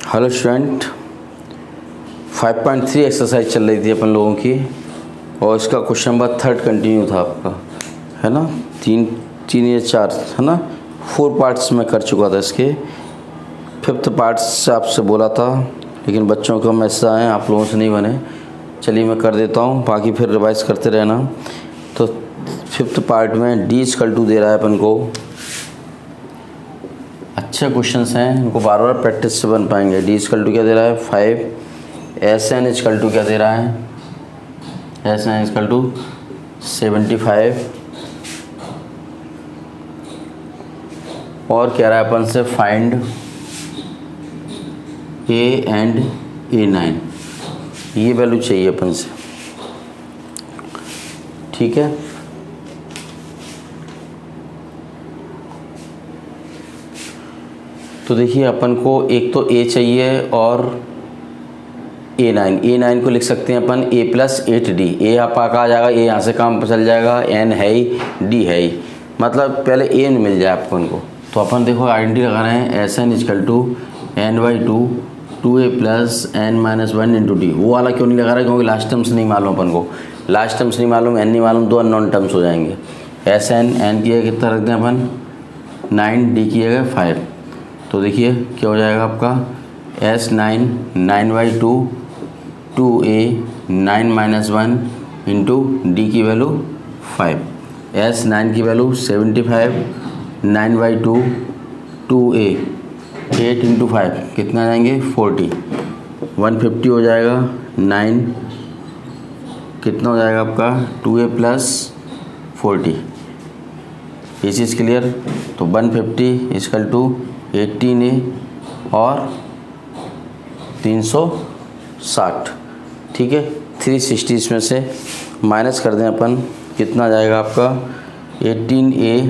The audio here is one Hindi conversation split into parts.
हेलो स्टूडेंट, 5.3 एक्सरसाइज चल रही थी अपन लोगों की और इसका क्वेश्चन नंबर 3 कंटिन्यू था आपका, है ना। तीन या चार, है ना। 4 पार्ट्स में कर चुका था। इसके 5th पार्ट्स आपसे बोला था, लेकिन बच्चों का मैसेज आए, आप लोगों से नहीं बने। चलिए मैं कर देता हूँ, बाकी फिर रिवाइज करते रहना। तो 5th पार्ट में D=2 दे रहा है अपन को। अच्छे क्वेश्चंस हैं, इनको बार बार प्रैक्टिस से बन पाएंगे। D= क्या दे रहा है 5। SN= क्या दे रहा है, SN= 75। और कह रहा है अपन से फाइंड A एंड A9, ये वैल्यू चाहिए अपन से, ठीक है। तो देखिए अपन को एक तो A चाहिए और A9 को लिख सकते हैं अपन A+8D। A आपका आ जाएगा, A यहाँ से काम पर चल जाएगा, N है ही, D है ही, मतलब पहले A मिल जाए अपन को। तो अपन देखो आइडेंटिटी लगा रहे हैं, SN=N/2 2A + N-1 × D। वो वाला क्यों नहीं लगा रहा है, क्योंकि लास्ट टर्म्स नहीं मालूम अपन को। लास्ट टर्म्स नहीं मालूम, N नहीं मालूम, 2 अननोन टर्म्स हो जाएंगे। N की जगह कितना रख दें अपन 9, D की जगह 5। तो देखिए क्या हो जाएगा आपका S9 9/2 2A 9-1 × D की वैल्यू 5। S9 की वैल्यू 75 9/2 2A 8 × 5 कितना जाएंगे 40 150 हो जाएगा। 9 कितना हो जाएगा आपका 2A + 40। ये चीज़ क्लियर। तो 150 = 18A और 360, ठीक है। 360 इसमें से माइनस कर दें अपन, कितना जाएगा आपका 18A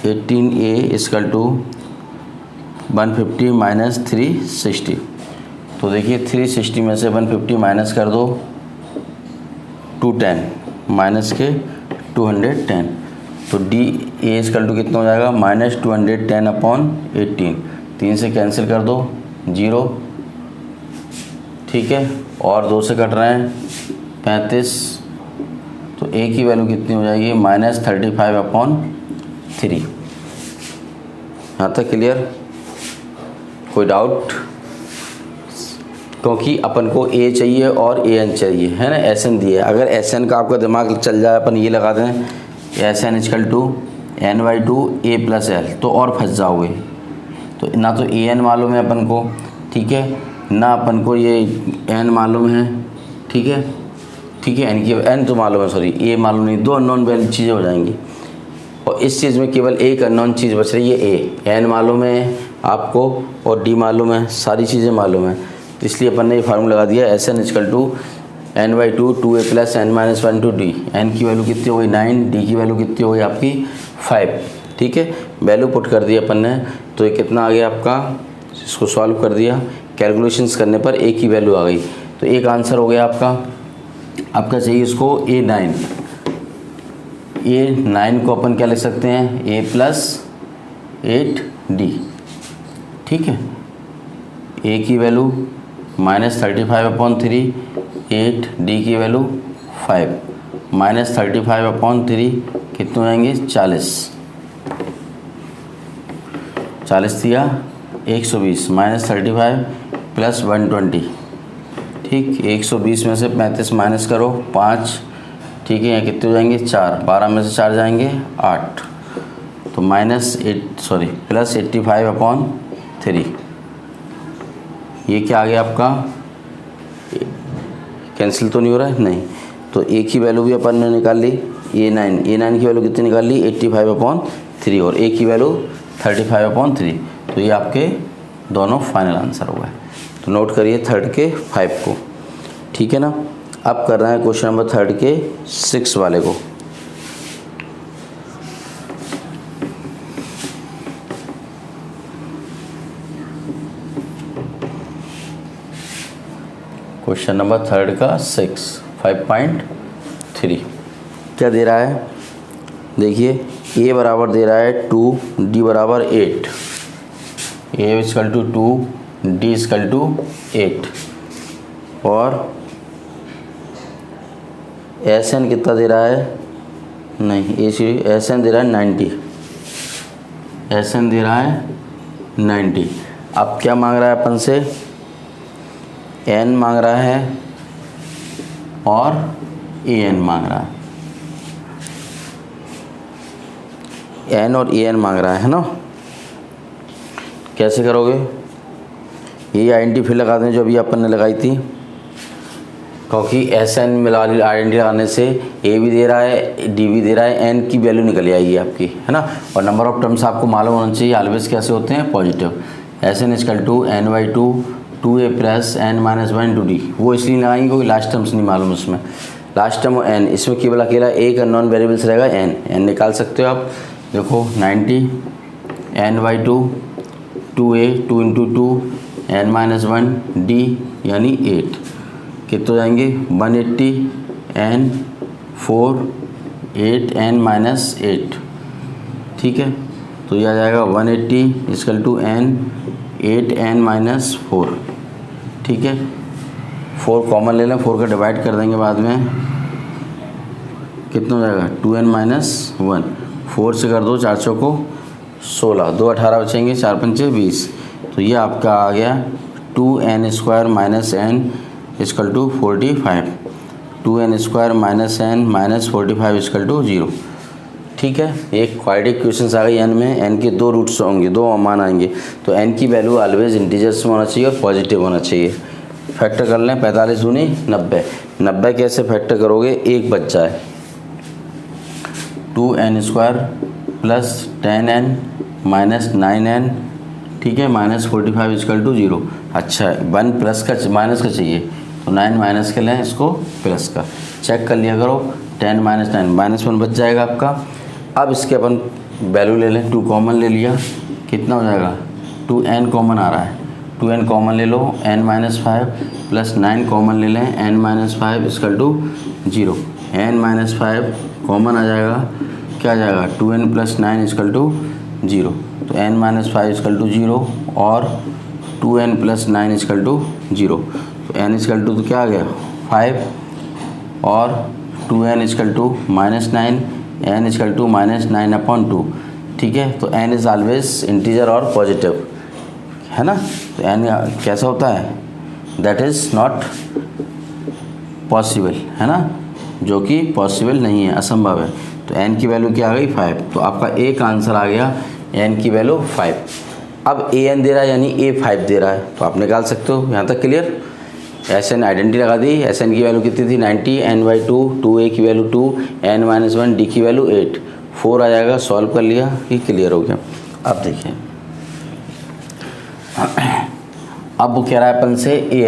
= 150 - 360। तो देखिए 360 में से 150 माइनस कर दो, 210 माइनस के 210। तो DA= कितना हो जाएगा -210/18। 3 से कैंसिल कर दो 0, ठीक है। और 2 से कट रहे हैं 35। तो A की वैल्यू कितनी हो जाएगी -35/3। यहाँ तक क्लियर, कोई डाउट? क्योंकि अपन को A चाहिए और AN चाहिए, है ना। SN दिए, अगर SN का आपका दिमाग चल जाए, अपन ये लगा दें SN=N/2 A + L, तो और फंस जाओगे। तो ना तो AN मालूम है अपन को, ठीक है, ना अपन को ये N मालूम है, ठीक है, ठीक है। N तो मालूम है, सॉरी A मालूम नहीं, 2 अननोन वैल्यू चीज़ें हो जाएंगी। और इस चीज़ में केवल एक अननोन चीज़ बच रही है A। N मालूम है आपको और D मालूम है, सारी चीज़ें मालूम है। तो इसलिए अपन ने ये फार्मूला लगा दिया SN=N/2 2A + N-1 × D। N की वैल्यू कितनी हो गई 9, D की वैल्यू कितनी हो गई आपकी 5, ठीक है। वैल्यू पुट कर दिया अपन ने, तो ये कितना आ गया आपका, इसको सॉल्व कर दिया, कैलकुलेशंस करने पर A की वैल्यू आ गई। तो एक आंसर हो गया आपका चाहिए इसको A9 को अपन क्या लिख सकते हैं A+8D, ठीक है। A की वैल्यू -35/3, 8, D की वैल्यू 5, -35/3 कितने हो जाएंगे 40 दिया 120 -35 + 120, ठीक। 120 में से 35 माइनस करो 5, ठीक है। यहाँ कितने हो जाएंगे 4, 12 में से 4 जाएंगे 8, तो +85/3। ये क्या आ गया आपका, कैंसिल तो नहीं हो रहा है, नहीं। तो A की वैल्यू भी अपन ने निकाल ली, A9 की वैल्यू कितनी निकाल ली 85/3 और A की वैल्यू 35/3। तो ये आपके दोनों फाइनल आंसर हो गए। तो नोट करिए 3rd के 5 को, ठीक है ना। अब कर रहे हैं क्वेश्चन नंबर 3rd के 6 वाले को। क्वेश्चन नंबर 3rd का 6 5.3 क्या दे रहा है, देखिए A बराबर दे रहा है 2, D बराबर 8, A equal to 2, D equal to 8 और एस एन कितना दे रहा है, नहीं एस एन दे रहा है 90, एस एन दे रहा है 90। अब क्या मांग रहा है अपन से, एन मांग रहा है और ए एन मांग रहा है, एन और ए एन मांग रहा है ना। कैसे करोगे, ये आइडेंटिटी फिर लगा दें जो अभी अपन ने लगाई थी, क्योंकि एस एन मिला आइडेंटिटी लगाने से ए भी दे रहा है डी भी दे रहा है, एन की वैल्यू निकल आएगी आपकी, है ना। और नंबर ऑफ टर्म्स आपको मालूम होना चाहिए ऑलवेज कैसे होते हैं, positive. S N equal to N by two, 2a plus N minus 1 to D, वो इसलिए लगाएंगे क्योंकि लास्ट टर्म्स नहीं मालूम उसमें, लास्ट टर्म एन, इसमें केवल अकेला एक नॉन वेरिएबल्स रहेगा एन, एन निकाल सकते हो आप। देखो 90 N by two, 2a 2 into 2 N minus 1 D यानी 8, कितने जाएंगे 180 एन 4 8 एन माइनस 8, ठीक है। तो ये आ जाएगा 180 equal to N 8 N minus 4, ठीक है। 4 कॉमन ले लें, 4 का डिवाइड कर देंगे बाद में, कितना हो जाएगा 2n माइनस 1, 4 से कर दो 4 चौको 16, 2 18 बचेंगे, 4 पंचे 20, तो ये आपका आ गया 2n square minus N equal to 45, 2n square minus N minus 45 equal to 0, ठीक है। एक क्वाड्रेटिक क्वेश्चन आ गई एन में, एन के 2 रूट्स होंगे, 2 मान आएंगे, तो एन की वैल्यू ऑलवेज इंटीजर्स में होना चाहिए और पॉजिटिव होना चाहिए। फैक्टर कर लें, 45 दूनी 90, 90 कैसे फैक्टर करोगे, एक बच जाए, 2n square plus 10n minus 9n, ठीक है, माइनस 45 इक्वल टू 0। अच्छा 1 प्लस का माइनस का चाहिए, तो 9 माइनस के लें, इसको प्लस का चेक कर लिया करो, 10 माइनस 9 माइनस 1 बच जाएगा आपका। अब इसके अपन वैल्यू ले लें, 2 कॉमन ले लिया, कितना हो जाएगा 2n कॉमन आ रहा है, 2n कॉमन ले लो, n माइनस 5 प्लस 9 कॉमन ले लें, n minus 5 equal to 0, n minus 5 common आ जाएगा, क्या आ जाएगा 2n प्लस 9 इक्वल टू 0, तो n माइनस 5 इक्वल टू 0 और 2n प्लस 9 इक्वल टू 0, तो n इक्वल टू तो क्या आ गया 5 और 2n equal to minus 9, n equal to minus 9 upon 2, ठीक है। तो n इज़ ऑलवेज इंटीजर और पॉजिटिव, है ना। तो n कैसा होता है, दैट इज़ नॉट पॉसिबल, है ना, जो कि पॉसिबल नहीं है, असंभव है। तो n की वैल्यू क्या आ गई 5, तो आपका एक आंसर आ गया n की वैल्यू 5। अब a n दे रहा है यानी a 5 दे रहा है, तो आप निकाल सकते हो, यहाँ तक क्लियर। एस एन आइडेंटिटी लगा दी, एस एन की वैल्यू कितनी थी 90, एन बाई 2, 2a की वैल्यू 2, n माइनस 1 डी की वैल्यू 8, 4 आ जाएगा, सॉल्व कर लिया, ये क्लियर हो गया। अब देखिए अब वो कह रहा है अपन से ए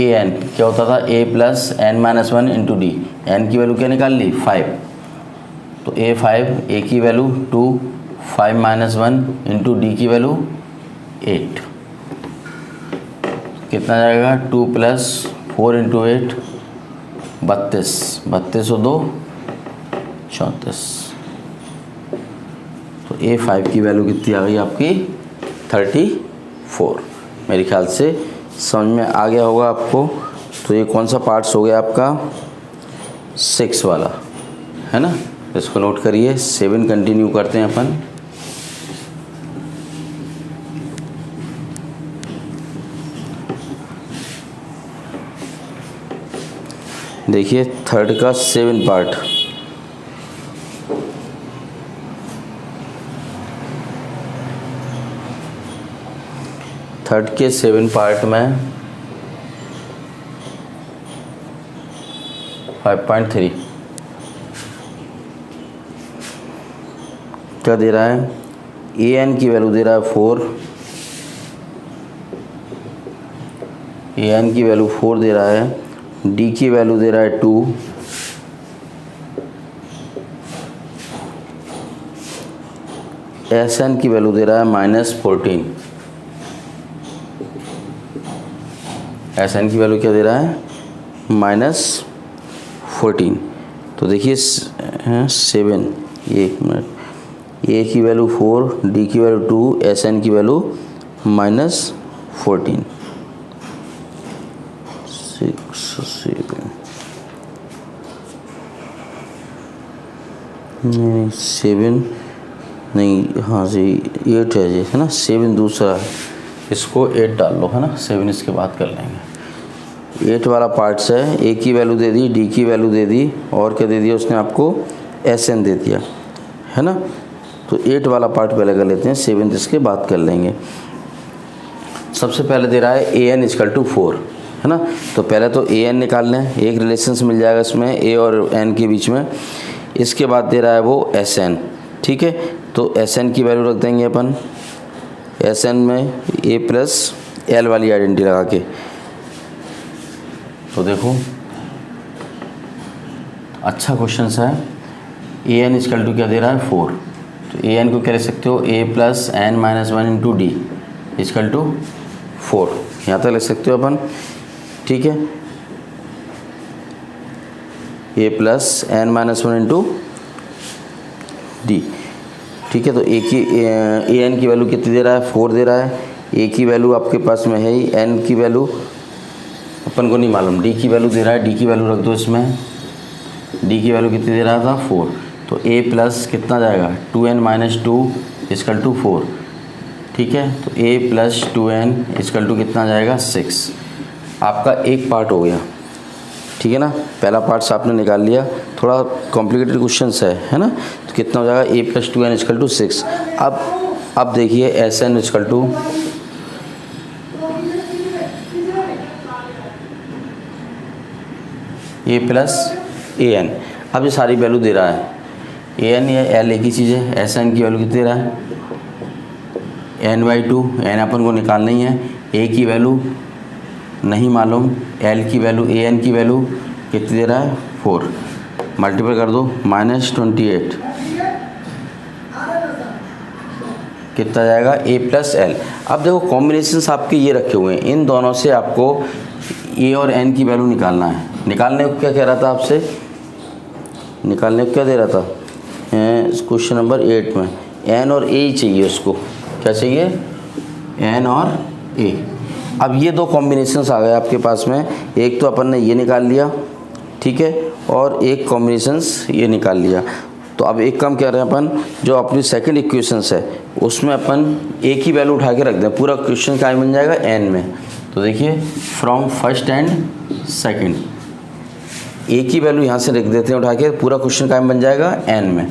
एन क्या होता था, a plus N minus 1 into D, N की वैल्यू क्या निकाल ली 5, तो a की वैल्यू 2, 5 माइनस 1 इंटू डी की वैल्यू 8, कितना जाएगा 2 प्लस 4 इंटू 8 32, 32 और 2 34, तो a5 की वैल्यू कितनी आ गई आपकी 34। मेरे ख्याल से समझ में आ गया होगा आपको। तो ये कौन सा पार्ट्स हो गया आपका 6 वाला, है ना, इसको नोट करिए। 7 कंटिन्यू करते हैं अपन। देखिए थर्ड का 7 पार्ट, थर्ड के 7 पार्ट में 5.3 क्या दे रहा है, ए एन की वैल्यू दे रहा है 4, ए एन की वैल्यू 4 दे रहा है, डी की वैल्यू दे रहा है 2, एस एन की वैल्यू दे रहा है -14, एस एन की वैल्यू क्या दे रहा है -14। तो देखिए 7, ये एक मिनट, ए की वैल्यू 4, डी की वैल्यू 2, एस एन की वैल्यू -14, 6 7 नहीं 7 नहीं, हाँ जी 8 है जी, है ना, 7 दूसरा है, इसको 8 डाल लो, है ना, 7 इसके बाद कर लेंगे। 8 वाला पार्ट्स है, ए की वैल्यू दे दी, डी की वैल्यू दे दी, और क्या दे दिया उसने आपको, एस एन दे दिया, है ना। तो 8 वाला पार्ट पहले कर लेते हैं, 7 इसके बाद कर लेंगे। सबसे पहले दे रहा है ए एन इक्वल टू 4, है ना। तो पहले तो ए एन निकाल लें, एक रिलेशंस मिल जाएगा इसमें ए और एन के बीच में। इसके बाद दे रहा है वो एस एन, ठीक है। तो एस एन की वैल्यू रख देंगे अपन, एस एन में ए प्लस एल वाली आइडेंटिटी लगा के। तो देखो अच्छा क्वेश्चन है। ए एन इक्वल टू क्या दे रहा है 4, तो ए एन को क्या लिख सकते हो, A plus N minus 1 into D equal to 4, यहाँ तक लिख सकते हो अपन, ठीक है। A plus N minus 1 into D, ठीक है। तो ए एन की वैल्यू कितनी दे रहा है, 4 दे रहा है। ए की वैल्यू आपके पास में है ही, एन की वैल्यू अपन को नहीं मालूम, डी की वैल्यू दे रहा है, डी की वैल्यू रख दो इसमें, डी की वैल्यू कितनी दे रहा था 4। तो ए प्लस कितना जाएगा 2n माइनस 2 इक्वल टू 4, ठीक है। तो ए प्लस 2n इक्वल टू कितना जाएगा 6। आपका एक पार्ट हो गया, ठीक है ना, पहला पार्ट आपने निकाल लिया। थोड़ा कॉम्प्लिकेटेड क्वेश्चन है ना। तो कितना हो जाएगा ए प्लस 2n इक्वल टू 6। अब देखिए S N equal to A plus A N. अब ये सारी वैल्यू दे रहा है, ए एन या एल एक ही चीज़ है। एस एन की वैल्यू कितनी दे रहा है n/2, एन अपन को निकालना ही है। ए की वैल्यू नहीं मालूम, एल की वैल्यू, ए एन की वैल्यू कितनी दे रहा है 4, मल्टीपल कर दो -28 कितना जाएगा ए प्लस एल। अब देखो कॉम्बिनेशंस आपके ये रखे हुए हैं, इन दोनों से आपको ए और एन की वैल्यू निकालना है। निकालने को क्या कह रहा था आपसे, निकालने को क्या दे रहा था क्वेश्चन नंबर 8 में, एन और ए ही चाहिए उसको, क्या चाहिए एन और ए। अब ये दो कॉम्बिनेशंस आ गए आपके पास में, एक तो अपन ने ये निकाल लिया, ठीक है, और एक कॉम्बिनेशंस ये निकाल लिया। तो अब एक काम कर रहे हैं अपन, जो अपनी सेकंड इक्वेशंस है उसमें अपन ए की वैल्यू उठा के रख दें, पूरा क्वेश्चन क्या बन जाएगा एन में। तो देखिए फ्रॉम फर्स्ट एंड सेकंड, ए की वैल्यू यहाँ से रख देते हैं उठा के, पूरा क्वेश्चन क्या बन जाएगा एन में।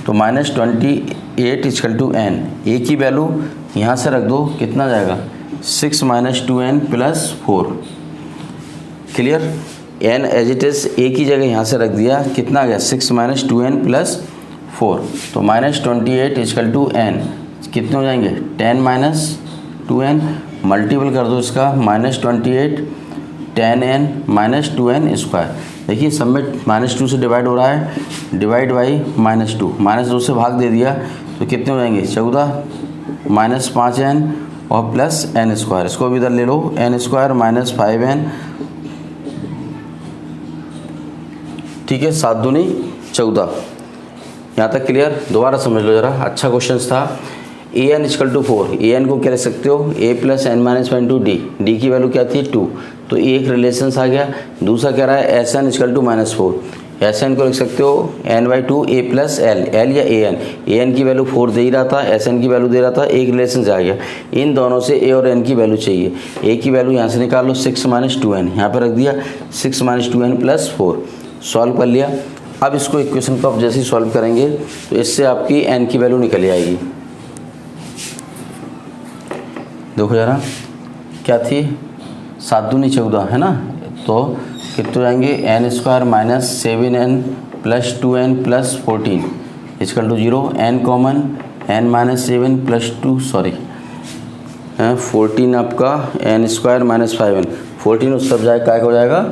तो -28 इक्वल टू एन, ए की वैल्यू यहाँ से रख दो, कितना जाएगा 6 - 2n + 4, clear. N as it is A की जगह यहाँ से रख दिया, कितना आ गया 6 - 2n + 4। तो -28 इक्वल टू एन कितने हो जाएंगे 10 - 2n, मल्टीपल कर दो इसका -28 10n - 2n स्क्वायर। देखिए सब में -2 से डिवाइड हो रहा है, डिवाइड बाई -2, -2 से भाग दे दिया तो कितने हो जाएंगे 14 -5n और प्लस n स्क्वायर, इसको भी इधर ले लो n स्क्वायर -5n, ठीक है, 7 दूनी 14। यहाँ तक क्लियर, दोबारा समझ लो जरा, अच्छा क्वेश्चन था। A N equal to 4, A N को क्या लिख सकते हो A plus N minus 1 to D, D की वैल्यू क्या थी 2, तो एक रिलेशंस आ गया। दूसरा कह रहा है S N equal to -4, S N को लिख सकते हो n/2 ए प्लस एल, एल या ए एन की वैल्यू 4 दे ही रहा था, एस एन की वैल्यू दे रहा था, एक रिलेशन से आ गया। इन दोनों से ए और एन की वैल्यू चाहिए, ए की वैल्यू यहाँ से निकाल लो 6 - 2n, यहाँ पर रख दिया 6 - 2n + 4, सॉल्व कर लिया। अब इसको इक्वेशन को आप जैसे ही सॉल्व करेंगे तो इससे आपकी एन की वैल्यू निकल आएगी। देखो जरा क्या थी 7 दूनी 14 है ना, तो कितने जाएंगे n² - 7n + 2n + 14 equal to 0, n common n - 7 + 2 sorry 14 आपका n² - 5n, 14 उस सब जाए क्या हो जाएगा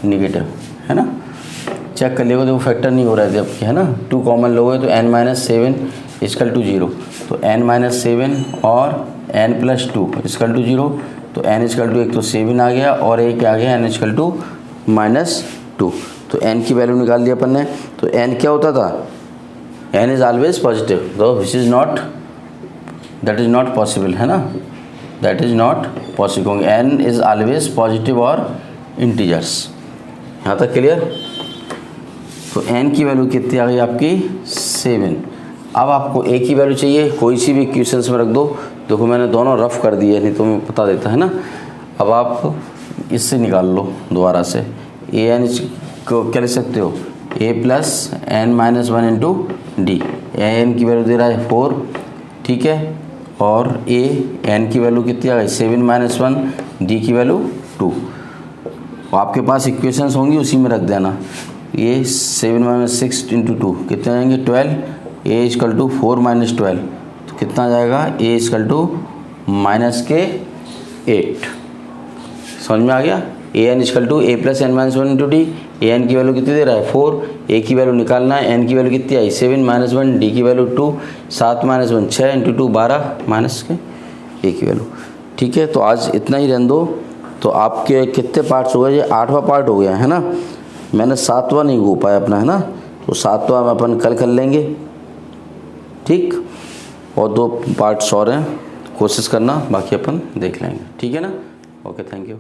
निगेटिव, है ना। चेक कर लिएगा, देखो फैक्टर नहीं हो रहा है आपके, है ना, 2 कॉमन लोगे तो n - 7 इक्वल टू 0, तो n - 7 और n + 2 इक्वल टू 0, तो n इक्वल टू एक तो 7 आ गया और एक आ गया n इक्वल टू -2, तो n की वैल्यू निकाल दी अपन ने। तो n क्या होता था n इज़ ऑलवेज पॉजिटिव, तो which is not, that is not possible, है ना, दैट इज़ नॉट पॉसिबल, क्योंकि n इज़ ऑलवेज पॉजिटिव और इंटीजर्स। यहाँ तक क्लियर। तो n की वैल्यू कितनी आ गई आपकी 7। अब आपको a की वैल्यू चाहिए, कोई सी भी इक्वेशंस में रख दो। देखो मैंने दोनों रफ कर दिए, नहीं तो मैं बता देता, है ना। अब आप इससे निकाल लो दोबारा से, ए एन को क्या लिख सकते हो, a plus n minus 1 into D. N की वैल्यू दे रहा है 4, ठीक है, और a n की वैल्यू कितनी आ गई 7 माइनस 1, डी की वैल्यू 2। आपके पास इक्वेशंस होंगी उसी में रख देना। ये 7 माइनस 6 इंटू 2 कितने आएंगे 12, a इजकल टू 4 माइनस 12, तो कितना जाएगा a इजकल टू माइनस के 8। समझ में आ गया। A N equal to a plus N minus 1 into D. A N की वैल्यू कितनी दे रहा है 4, a की वैल्यू निकालना है, n की वैल्यू कितनी आई 7 माइनस 1, डी की वैल्यू 2, 7 माइनस 1 6 इंटू 2 12 माइनस के a की वैल्यू। ठीक है, तो आज इतना ही रहने दो। तो आपके कितने पार्ट्स हो गए, ये 8वां पार्ट हो गया है ना। मैंने 7वां नहीं हो पाया अपना, है ना, तो 7वां अपन कल कर लेंगे, ठीक। और 2 पार्ट्स और हैं, कोशिश करना, बाकी अपन देख लेंगे, ठीक है ना। Okay, thank you.